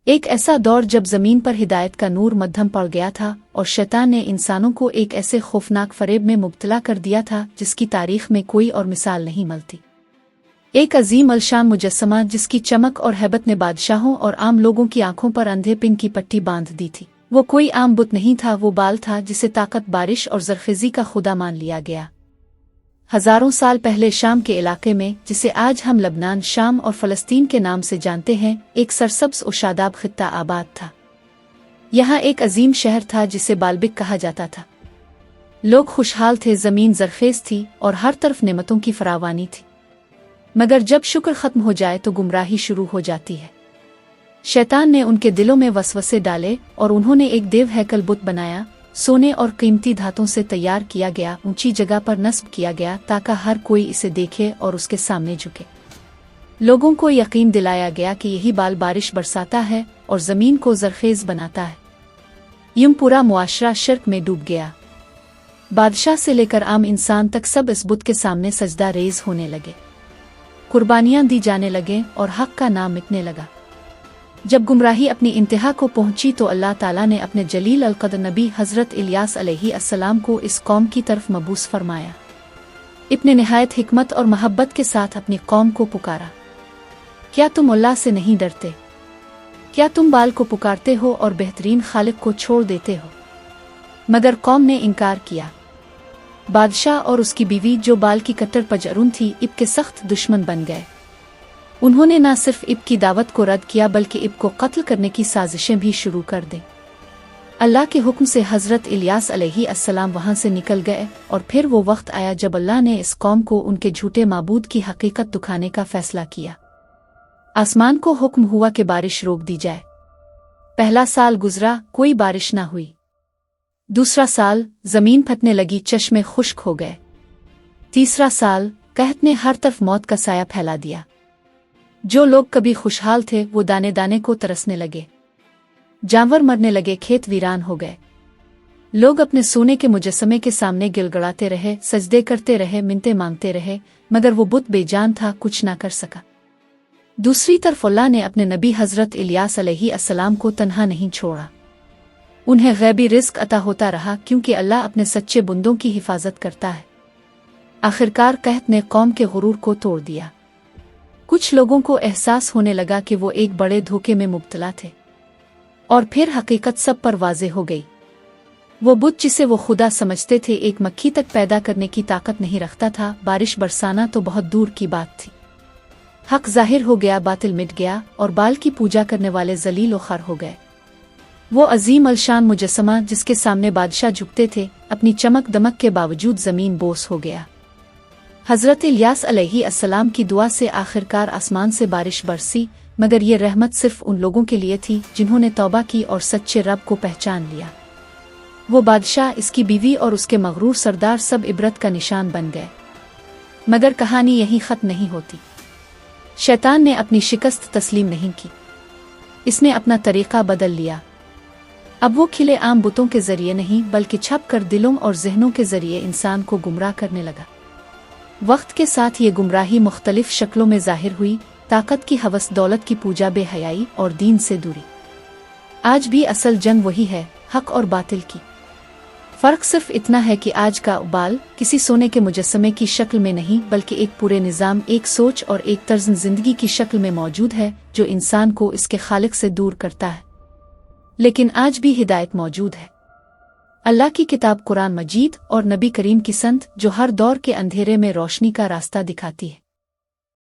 ایک ایسا دور جب زمین پر ہدایت کا نور مدھم پڑ گیا تھا اور شیطان نے انسانوں کو ایک ایسے خوفناک فریب میں مبتلا کر دیا تھا جس کی تاریخ میں کوئی اور مثال نہیں ملتی۔ ایک عظیم الشان مجسمہ جس کی چمک اور ہیبت نے بادشاہوں اور عام لوگوں کی آنکھوں پر اندھے پن کی پٹی باندھ دی تھی۔ وہ کوئی عام بت نہیں تھا، وہ بال تھا جسے طاقت، بارش اور زرخیزی کا خدا مان لیا گیا۔ ہزاروں سال پہلے شام کے علاقے میں، جسے آج ہم لبنان، شام اور فلسطین کے نام سے جانتے ہیں، ایک سرسبز و شاداب خطہ آباد تھا۔ یہاں ایک عظیم شہر تھا جسے بالبک کہا جاتا تھا۔ لوگ خوشحال تھے، زمین زرخیز تھی اور ہر طرف نعمتوں کی فراوانی تھی۔ مگر جب شکر ختم ہو جائے تو گمراہی شروع ہو جاتی ہے۔ شیطان نے ان کے دلوں میں وسوسے ڈالے اور انہوں نے ایک دیو ہیکل بت بنایا، سونے اور قیمتی دھاتوں سے تیار کیا گیا، اونچی جگہ پر نصب کیا گیا تاکہ ہر کوئی اسے دیکھے اور اس کے سامنے جھکے۔ لوگوں کو یقین دلایا گیا کہ یہی بال بارش برساتا ہے اور زمین کو زرخیز بناتا ہے۔ یوں پورا معاشرہ شرک میں ڈوب گیا۔ بادشاہ سے لے کر عام انسان تک سب اس بت کے سامنے سجدہ ریز ہونے لگے، قربانیاں دی جانے لگیں اور حق کا نام مٹنے لگا۔ جب گمراہی اپنی انتہا کو پہنچی تو اللہ تعالیٰ نے اپنے جلیل القدر نبی حضرت الیاس علیہ السلام کو اس قوم کی طرف مبعوث فرمایا۔ اپنے نہایت حکمت اور محبت کے ساتھ اپنی قوم کو پکارا، کیا تم اللہ سے نہیں ڈرتے؟ کیا تم بال کو پکارتے ہو اور بہترین خالق کو چھوڑ دیتے ہو؟ مگر قوم نے انکار کیا۔ بادشاہ اور اس کی بیوی جو بال کی کٹر پجرون تھی، اب کے سخت دشمن بن گئے۔ انہوں نے نہ صرف اب کی دعوت کو رد کیا بلکہ اب کو قتل کرنے کی سازشیں بھی شروع کر دیں۔ اللہ کے حکم سے حضرت الیاس علیہ السلام وہاں سے نکل گئے اور پھر وہ وقت آیا جب اللہ نے اس قوم کو ان کے جھوٹے معبود کی حقیقت دکھانے کا فیصلہ کیا۔ آسمان کو حکم ہوا کہ بارش روک دی جائے۔ پہلا سال گزرا، کوئی بارش نہ ہوئی۔ دوسرا سال زمین پھٹنے لگی، چشمے خشک ہو گئے۔ تیسرا سال قحط نے ہر طرف موت کا سایہ پھیلا دیا۔ جو لوگ کبھی خوشحال تھے وہ دانے دانے کو ترسنے لگے، جانور مرنے لگے، کھیت ویران ہو گئے۔ لوگ اپنے سونے کے مجسمے کے سامنے گل گڑاتے رہے، سجدے کرتے رہے، منتیں مانگتے رہے، مگر وہ بت بے جان تھا، کچھ نہ کر سکا۔ دوسری طرف اللہ نے اپنے نبی حضرت الیاس علیہ السلام کو تنہا نہیں چھوڑا۔ انہیں غیبی رزق عطا ہوتا رہا کیونکہ اللہ اپنے سچے بندوں کی حفاظت کرتا ہے۔ آخرکار قحط نے قوم کے غرور کو توڑ دیا۔ کچھ لوگوں کو احساس ہونے لگا کہ وہ ایک بڑے دھوکے میں مبتلا تھے، اور پھر حقیقت سب پر واضح ہو گئی۔ وہ بت جسے وہ خدا سمجھتے تھے ایک مکھی تک پیدا کرنے کی طاقت نہیں رکھتا تھا، بارش برسانا تو بہت دور کی بات تھی۔ حق ظاہر ہو گیا، باطل مٹ گیا، اور بال کی پوجا کرنے والے ذلیل و خوار ہو گئے۔ وہ عظیم الشان مجسمہ جس کے سامنے بادشاہ جھکتے تھے، اپنی چمک دمک کے باوجود زمین بوس ہو گیا۔ حضرت الیاس علیہ السلام کی دعا سے آخرکار آسمان سے بارش برسی، مگر یہ رحمت صرف ان لوگوں کے لیے تھی جنہوں نے توبہ کی اور سچے رب کو پہچان لیا۔ وہ بادشاہ، اس کی بیوی اور اس کے مغرور سردار سب عبرت کا نشان بن گئے۔ مگر کہانی یہیں ختم نہیں ہوتی۔ شیطان نے اپنی شکست تسلیم نہیں کی، اس نے اپنا طریقہ بدل لیا۔ اب وہ کھلے عام بتوں کے ذریعے نہیں بلکہ چھپ کر دلوں اور ذہنوں کے ذریعے انسان کو گمراہ کرنے لگا۔ وقت کے ساتھ یہ گمراہی مختلف شکلوں میں ظاہر ہوئی، طاقت کی ہوس، دولت کی پوجا، بے حیائی اور دین سے دوری۔ آج بھی اصل جنگ وہی ہے، حق اور باطل کی۔ فرق صرف اتنا ہے کہ آج کا بال کسی سونے کے مجسمے کی شکل میں نہیں بلکہ ایک پورے نظام، ایک سوچ اور ایک طرز زندگی کی شکل میں موجود ہے جو انسان کو اس کے خالق سے دور کرتا ہے۔ لیکن آج بھی ہدایت موجود ہے۔ اللہ کی کتاب قرآن مجید اور نبی کریم کی سنت جو ہر دور کے اندھیرے میں روشنی کا راستہ دکھاتی ہے۔